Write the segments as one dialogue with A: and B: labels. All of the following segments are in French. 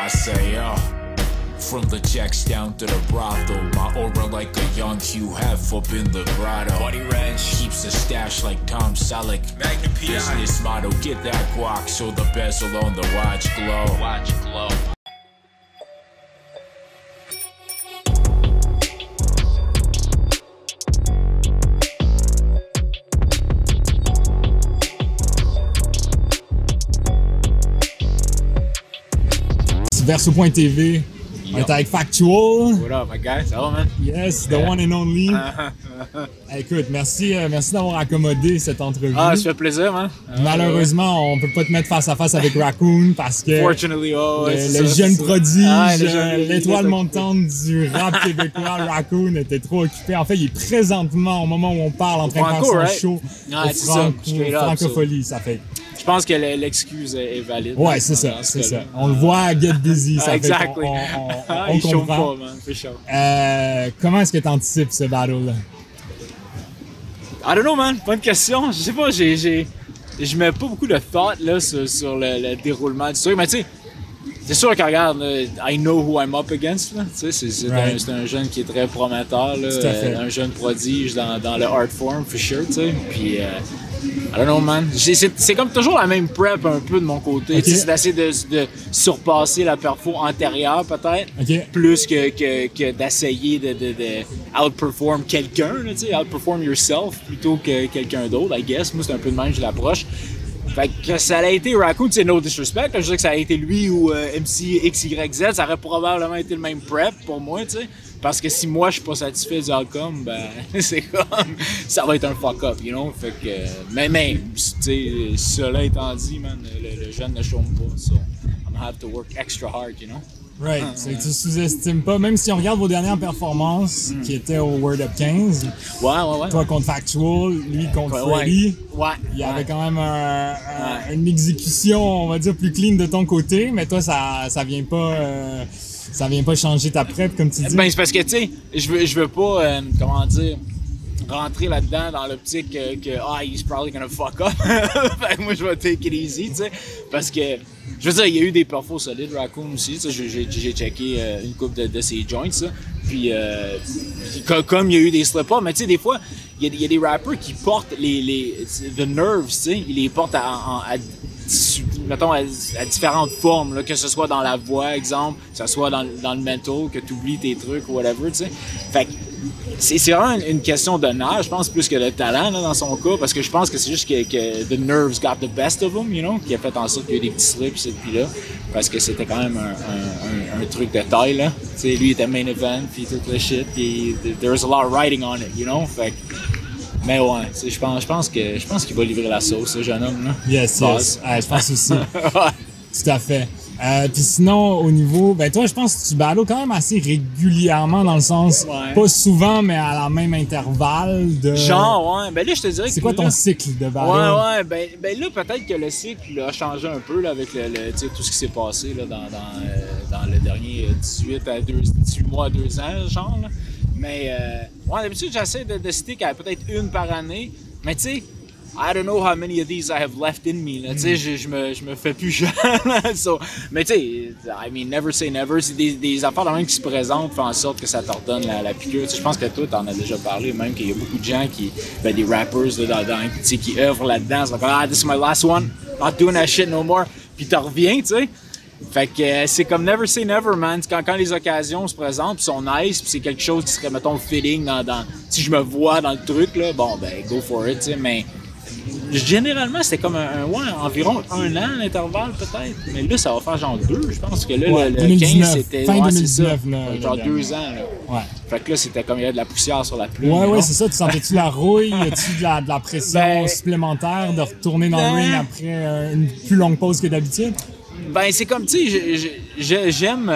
A: I say, from the checks down to the brothel, my aura like a young Hugh Hef up in the grotto. Buddy Ranch keeps a stash like Tom Selleck. Magnum PI. Business motto, get that guac so the bezel on the watch glow. Watch glow.
B: Verso.tv. On est avec Factual.
C: What up, my guy? Ça va, man?
B: Yes, the one and only. Écoute, merci d'avoir accommodé cette entrevue.
C: Ah, ça fait plaisir, man.
B: Malheureusement, on peut pas te mettre face à face avec Raccoon parce que
C: Fortunately,
B: le jeune prodige, l'étoile montante du rap québécois, Raccoon, était trop occupé. En fait, il est présentement, au moment où on parle, en train de faire son show au Francophonie. Ça fait.
C: Je pense que l'excuse est valide.
B: Ouais, c'est ça, c'est ça. On le voit à Get Busy, ça fait on comprend.
C: Pas, man, for sure.
B: Comment est-ce que tu anticipes ce battle-là?
C: I don't know, man. Bonne question. Je sais pas, je mets pas beaucoup de thought là, sur le déroulement du truc, mais tu sais, c'est sûr que regarde, I know who I'm up against. C'est un jeune qui est très prometteur, là, un jeune prodige dans le art form, for sure. T'sais. Puis, I don't know, man. C'est comme toujours la même prep un peu de mon côté. Okay. C'est d'essayer de surpasser la perfo antérieure, peut-être, plus que d'essayer de outperform quelqu'un, outperform yourself plutôt que quelqu'un d'autre, I guess. Moi, c'est un peu de même que je l'approche. Fait que ça a été Raccoon, c'est no disrespect. Je dirais que ça a été lui ou MC XYZ, ça aurait probablement été le même prep pour moi, tu sais. Parce que si moi je suis pas satisfait du outcome, ben c'est comme ça va être un fuck up, you know. Fait que mais tu sais, cela étant dit, man, le jeune ne chôme pas, so I'm gonna have to work extra hard, you know.
B: Right, c'est que tu sous-estimes pas, même si on regarde vos dernières performances qui étaient au Word Up 15.
C: Ouais.
B: Toi contre Factual, lui contre Freddy.
C: Ouais.
B: Il y avait quand même une exécution, on va dire, plus clean de ton côté, mais toi ça vient pas changer ta prep, comme tu dis.
C: Ben, c'est parce que, tu sais, je veux pas, comment dire, rentrer là-dedans dans l'optique que he's probably gonna fuck up. Fait que moi, je vais take it easy, tu sais. Parce que, je veux dire, il y a eu des perfos solides, Raccoon aussi, tu sais. J'ai checké une couple de ses joints, ça. Puis, comme il y a eu des slip-ups, mais tu sais, des fois, il y a des rappers qui portent the nerves, tu sais. Ils les portent mettons, à différentes formes, là, que ce soit dans la voix, exemple, que ce soit dans le mental, que tu oublies tes trucs ou whatever, tu sais. Fait que c'est vraiment une question de nerfs, je pense, plus que de talent, là, dans son cas, parce que je pense que c'est juste que the nerves got the best of him, you know, qui a fait en sorte qu'il y a eu des petits slips, ici puis là, parce que c'était quand même un truc de taille, là. Tu sais, lui, il était main event, puis tout le shit, puis there was a lot of writing on it, you know, fait que mais ouais, je pense qu'il va livrer la sauce, ce jeune homme, là.
B: Yes. Je pense aussi. Tout à fait. Puis sinon, au niveau... Ben toi, je pense que tu battles quand même assez régulièrement, dans le sens... Pas souvent, mais à la même intervalle de...
C: Genre, ouais. Ben là, je te dirais que...
B: C'est quoi ton cycle de battle?
C: Ouais. Ben là, peut-être que le cycle a changé un peu, là, avec tout ce qui s'est passé, là, dans le dernier 18 mois à 2 ans, genre, là. Mais, d'habitude, j'essaie de stick à peut-être une par année. Mais tu sais, I don't know how many of these I have left in me. Tu sais, je me fais plus jeune. So, mais tu sais, I mean, never say never. C'est des affaires de même qui se présentent, font en sorte que ça t'ordonne la piqûre. Je pense que toi, t'en as déjà parlé, même qu'il y a beaucoup de gens des rappers là, qui œuvrent là-dedans. C'est comme, this is my last one. Not doing that shit no more. Puis t'en reviens, tu sais. Fait que c'est comme never say never, man. Quand les occasions se présentent, pis sont nice, pis c'est quelque chose qui serait, mettons, fitting dans si je me vois dans le truc, là, bon, ben, go for it, tu sais, mais généralement, c'était comme environ 1 an l'intervalle, peut-être. Mais là, ça va faire genre 2, je pense que là, le 15, c'était...
B: Fin 2019,
C: là, genre 2 ans, là.
B: Ouais.
C: Fait que là, c'était comme il y avait de la poussière sur la plume.
B: Ouais, c'est ça. Tu sentais-tu la rouille? Y a-tu de la pression supplémentaire de retourner dans le ring après une plus longue pause que d'habitude?
C: Ben, c'est comme, tu sais, j'aime,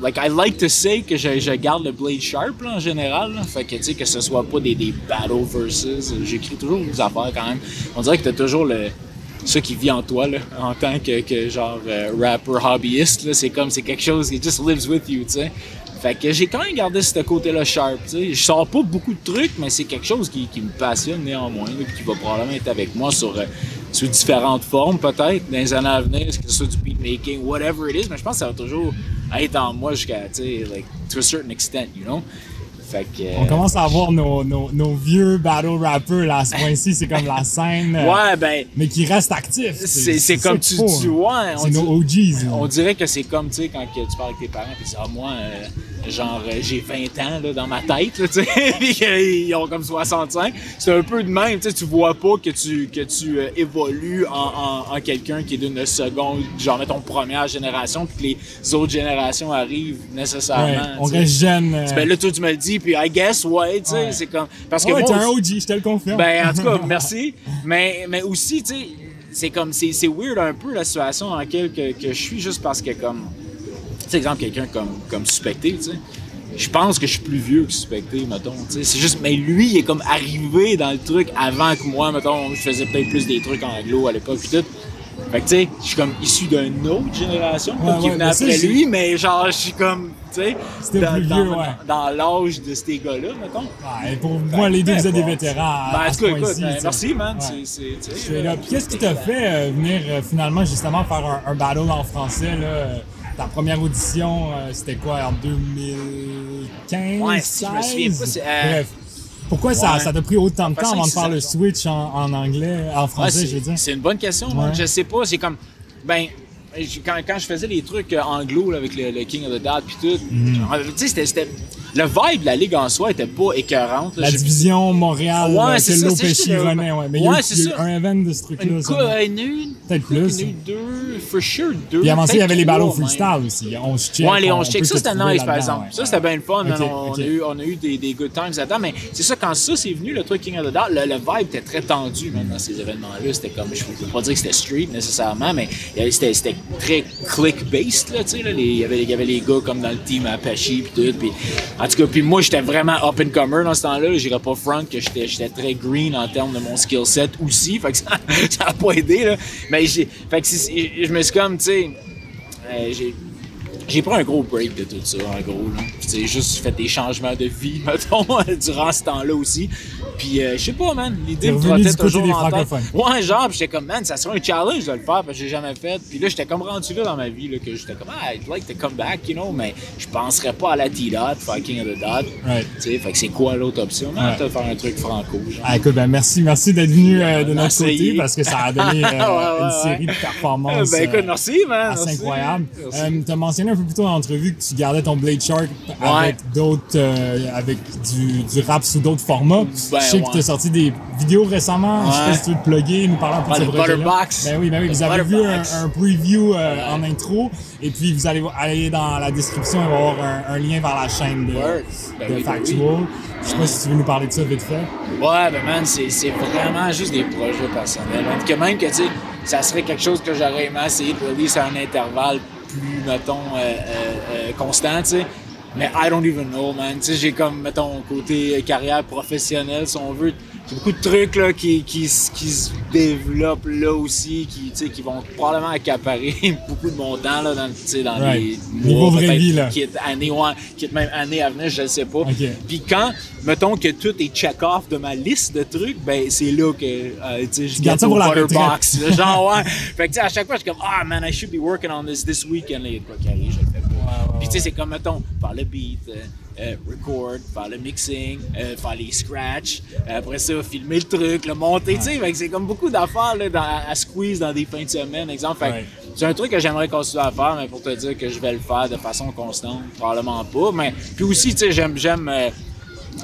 C: like, I like to say que je garde le blade sharp, là, en général, là. Fait que, tu sais, que ce soit pas des battle versus, j'écris toujours des affaires, quand même. On dirait que t'as toujours ça qui vit en toi, là, en tant que genre, rapper hobbyiste, là. C'est quelque chose qui just lives with you, tu sais. Fait que j'ai quand même gardé ce côté-là sharp, tu sais. Je sors pas beaucoup de trucs, mais c'est quelque chose qui me passionne néanmoins, là, qui va probablement être avec moi sur sous différentes formes, peut-être, dans les années à venir, que ce soit du beatmaking, whatever it is, mais je pense que ça va toujours être en moi jusqu'à, tu sais, like, to a certain extent, you know? Fait que,
B: on commence à voir nos vieux battle rappers là, à ce point-ci, c'est comme la scène.
C: Ouais, ben.
B: Mais qui reste actif.
C: C'est comme tu vois.
B: C'est nos OGs.
C: On dirait que c'est comme, tu sais, quand tu parles avec tes parents, puis tu dis, moi, genre, j'ai 20 ans là, dans ma tête, tu sais, puis ils ont comme 65. C'est un peu de même, tu sais, tu vois pas que tu évolues en quelqu'un qui est d'une seconde, genre, mettons, première génération, puis que les autres générations arrivent nécessairement.
B: Ouais, on reste jeune.
C: Ben là, toi, tu me le dis, puis I guess, ouais, tu sais, c'est comme. Parce que
B: ouais,
C: moi,
B: t'es un OG, je te le confirme.
C: Ben, en tout cas, merci. Mais aussi, tu sais, c'est comme, c'est weird un peu la situation dans laquelle que je suis, juste parce que, comme, tu sais, exemple, quelqu'un comme Suspecté, tu sais, je pense que je suis plus vieux que Suspecté, mettons, tu sais, c'est juste, mais lui, il est comme arrivé dans le truc avant que moi, mettons, je faisais peut-être plus des trucs en anglo à l'époque, puis tout. Fait que, tu sais, je suis comme issu d'une autre génération, qui venait après lui, mais genre, je suis comme, tu sais, dans l'âge de ces gars-là, mettons.
B: Ouais, pour moi, les deux, vous êtes des vétérans.
C: Ben, en tout cas, écoute, merci, man.
B: Ouais. Qu'est-ce qui t'a fait venir finalement, justement, faire un battle en français, là? Ta première audition, c'était quoi, en 2015?
C: Ouais, je me souviens pas.
B: Bref. Pourquoi ça t'a pris autant de temps avant de faire le switch en anglais, en français, je veux dire?
C: C'est une bonne question, moi. Je sais pas, c'est comme, ben, quand je faisais les trucs anglo là, avec le King of the Dot puis tout, tu sais, c'était le vibe de la ligue en soi était pas écœurante.
B: La division Montréal, que Lopez revenait, mais il y a eu un event de ce truc-là. Peut-être plus.
C: Il y a eu deux, for sure, deux.
B: Puis avant ça, il y avait les battles freestyle aussi. On se check.
C: Ouais, les 11 check. Ça, c'était nice, par exemple. Ça, c'était bien le fun.
B: Okay.
C: On a eu des good times là-dedans. Mais c'est ça, quand ça, c'est venu, le truc King of the Dot, le vibe était très tendu, même dans ces événements-là. C'était comme, je ne veux pas dire que c'était street nécessairement, mais c'était très click-based, là, tu sais. Il y avait les gars comme dans le team Apache, puis tout. Puis, en tout cas, puis moi, j'étais vraiment up-and-comer dans ce temps-là. J'irais pas front que j'étais très green en termes de mon skill set aussi. Fait que ça a pas aidé, là. Mais fait que je me suis comme, tu sais, j'ai pris un gros break de tout ça, en gros, là. J'ai juste fait des changements de vie, mettons, durant ce temps-là aussi. Puis, je sais pas, man, l'idée me trottait toujours en tête. Ouais, genre, j'étais comme, man, ça serait un challenge de le faire, parce que j'ai jamais fait. Puis là, j'étais comme rendu là dans ma vie, là, que j'étais comme, I'd like to come back, you know, mais je penserais pas à la T-Dot, faire King of the Dot.
B: Right.
C: Tu sais, fait que c'est quoi l'autre option? Peut-être faire un truc franco, genre.
B: Écoute, ben, merci d'être venu de notre côté, parce que ça a donné une série de performances.
C: Ben, écoute, merci, man.
B: Assez incroyable. T'as mentionné un peu plus tôt dans l'entrevue que tu gardais ton Blade Shark avec d'autres, avec du rap sous d'autres formats. Je sais que tu as sorti des vidéos récemment. Je sais pas si tu veux te plugger, nous parler un peu de ce projet-là. Ben oui. Vous avez vu un preview en intro. Et puis, vous allez aller dans la description, il va y avoir un lien vers la chaîne de Factual. Je sais pas si tu veux nous parler de ça vite fait.
C: Ouais, ben man, c'est vraiment juste des projets personnels. Donc, même que, tu sais, ça serait quelque chose que j'aurais aimé essayer de release à un intervalle plus, mettons, constant, tu sais. Mais I don't even know, man. Tu sais, j'ai comme, mettons, côté carrière professionnelle, si on veut. J'ai beaucoup de trucs là, qui se développent là aussi, qui vont probablement accaparer beaucoup de mon temps là, dans les mois, peut-être même années à venir, je ne sais pas.
B: Okay.
C: Puis quand, mettons que tout est check-off de ma liste de trucs, ben c'est là que je garde ça pour la Butterbox. Genre, ouais. Fait que tu sais, à chaque fois, je suis comme, man, I should be working on this weekend. Là, il y a quoi qui arrive, je le fais pas. Puis tu sais, c'est comme, mettons, faire le beat, record, faire le mixing, faire les scratch, après ça, filmer le truc, le monter, tu sais, c'est comme beaucoup d'affaires là, à squeeze dans des fins de semaine, exemple. Fait c'est un truc que j'aimerais continuer à faire, mais pour te dire que je vais le faire de façon constante, probablement pas. Mais puis aussi, tu sais, j'aime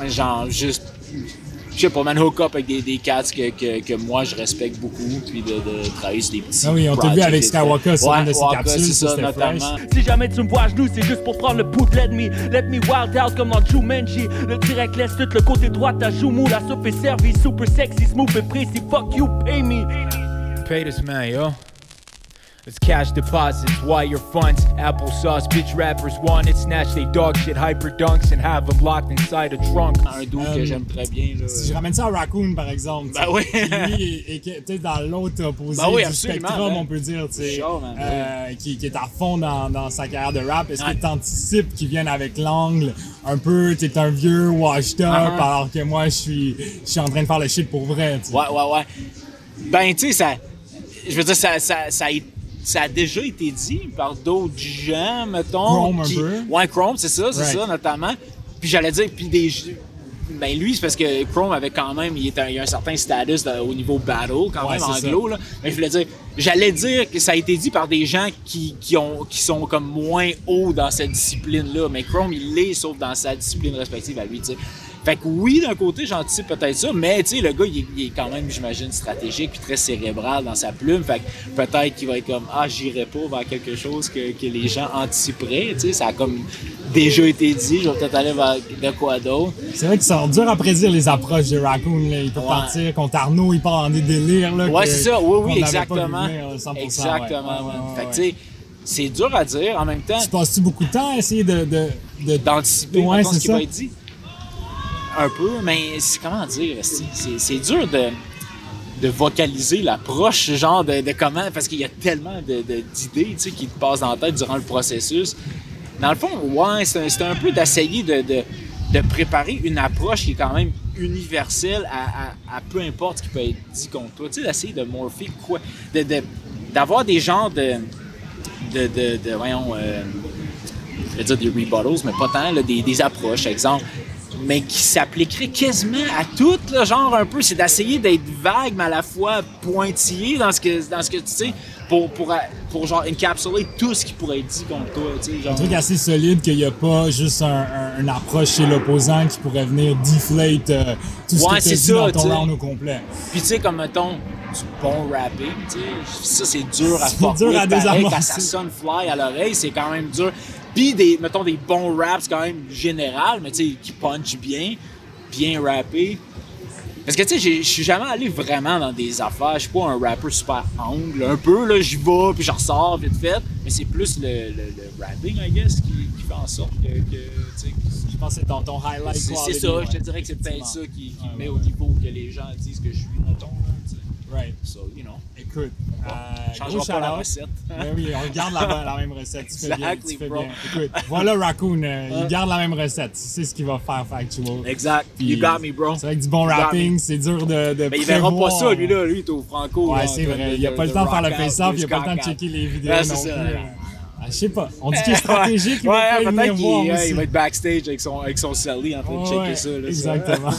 C: genre juste, je sais pas, man, hook up avec des cats que moi je respecte beaucoup, puis de travailler sur des petits.
B: Ah oui, on t'a vu avec Skywalker sur une de ses capsules,
C: c'est ça, notamment.
D: Si jamais tu me vois à genoux, c'est juste pour prendre le bout de let me wild out comme dans Jumanji. Le direct laisse tout le côté droit, ta joue mou, la soupe est servie, super sexy, smooth et précis, fuck you, pay me.
A: Pay this man, yo. It's cash deposits, wire funds, applesauce, bitch rappers want it, snatch they dog shit, hyper dunks and have them locked inside a trunk.
C: Un dude que j'aime très bien. Là.
B: Si je ramène ça à Raccoon, par exemple,
C: ben oui.
B: lui est peut-être dans l'autre opposé du spectrum, on peut dire, tu sais, qui est à fond dans sa carrière de rap. Est-ce que tu anticipes qu'il vienne avec l'angle un peu, t'es un vieux washed up, alors que moi, je suis en train de faire le shit pour vrai, tu sais.
C: Ouais. Ben, tu sais, je veux dire, ça a déjà été dit par d'autres gens, mettons.
B: Chrome un peu.
C: Ouais, Chrome, c'est ça, notamment. Puis j'allais dire, puis ben lui, c'est parce que Chrome avait quand même, il a un certain status au niveau battle, quand même, anglo, là. Mais je voulais dire, j'allais dire que ça a été dit par des gens qui sont comme moins hauts dans cette discipline-là. Mais Chrome, il l'est, sauf dans sa discipline respective à lui, tu sais. Fait que oui, d'un côté, j'anticipe peut-être ça, mais tu sais, le gars, il est quand même, j'imagine, stratégique puis très cérébral dans sa plume. Fait que peut-être qu'il va être comme, j'irai pas vers quelque chose que les gens anticiperaient. Tu sais, ça a comme déjà été dit, je vais peut-être aller vers de quoi d'autre.
B: C'est vrai que c'est dur à prédire les approches de Raccoon. Là. Il peut partir contre Arnaud, il part dans des délires. Là,
C: ouais, c'est ça, oui, exactement.
B: Exactement.
C: Fait que tu sais, c'est dur à dire en même temps.
B: Tu passes-tu beaucoup de temps à essayer
C: d'anticiper ce qui va être dit? Un peu, mais comment dire, c'est dur de vocaliser l'approche, genre de comment, parce qu'il y a tellement d'idées, tu sais, qui te passent dans la tête durant le processus. Dans le fond, ouais, c'est un peu d'essayer de préparer une approche qui est quand même universelle à peu importe ce qui peut être dit contre toi. Tu sais, d'essayer de morpher quoi, d'avoir des genres voyons, je vais dire des rebuttals, mais pas tant, là, des approches, exemple, mais qui s'appliquerait quasiment à tout, là, genre un peu, c'est d'essayer d'être vague, mais à la fois pointillé dans ce que tu sais, pour genre encapsuler tout ce qui pourrait être dit contre toi, tu sais, genre.
B: Un truc assez solide qu'il n'y a pas juste une approche chez l'opposant qui pourrait venir deflate tout ce que tu as dit dans ton round au complet.
C: Puis tu sais, comme mettons, du bon rapping, tu sais, ça c'est dur à former,
B: dur à désamorcer.
C: Quand ça sonne fly à l'oreille, c'est quand même dur. Puis mettons des bons raps quand même général, mais tu sais, qui punch bien rappé. Parce que tu sais, je suis jamais allé vraiment dans des affaires, je suis pas un rapper super angle, un peu, là, j'y vais puis je ressors vite fait, mais c'est plus le rapping, I guess, qui fait en sorte que tu sais...
B: Je pense que c'est ton highlight.
C: C'est ça, je te dirais que c'est peut-être ça qui met au niveau que les gens disent que je suis, mettons, là, tu sais.
B: Right.
C: So, you know.
B: Écoute,
C: changeons pas la recette.
B: Ben oui, on garde la même recette. Tu fais bien. Écoute, voilà Raccoon, il garde la même recette. C'est ce qu'il va faire Factual.
C: Exact. You got me, bro.
B: C'est vrai que du bon rapping, c'est dur de
C: mais il verra pas ça, lui, là. Lui, il est au Franco.
B: Ouais, c'est vrai. Il a pas le temps de faire le face-off, il a pas le temps de checker les vidéos non plus. Je sais pas. On dit qu'il est stratégique, il va pas venir voir aussi.
C: Il va être backstage avec son celly en train de checker ça. Là,
B: exactement.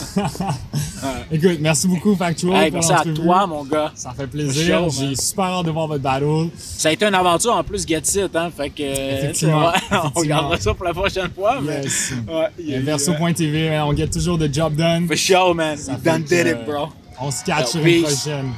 B: Écoute, merci beaucoup Factual pour
C: merci à toi, mon gars.
B: Ça fait plaisir. J'ai super hâte de voir votre battle.
C: Ça a été une aventure en plus, Get It, hein. Fait que on regardera ça pour la prochaine fois.
B: Yes. Verso.tv, on get toujours the job done.
C: For sure, man. You done did it, bro.
B: On se catch sur une prochaine.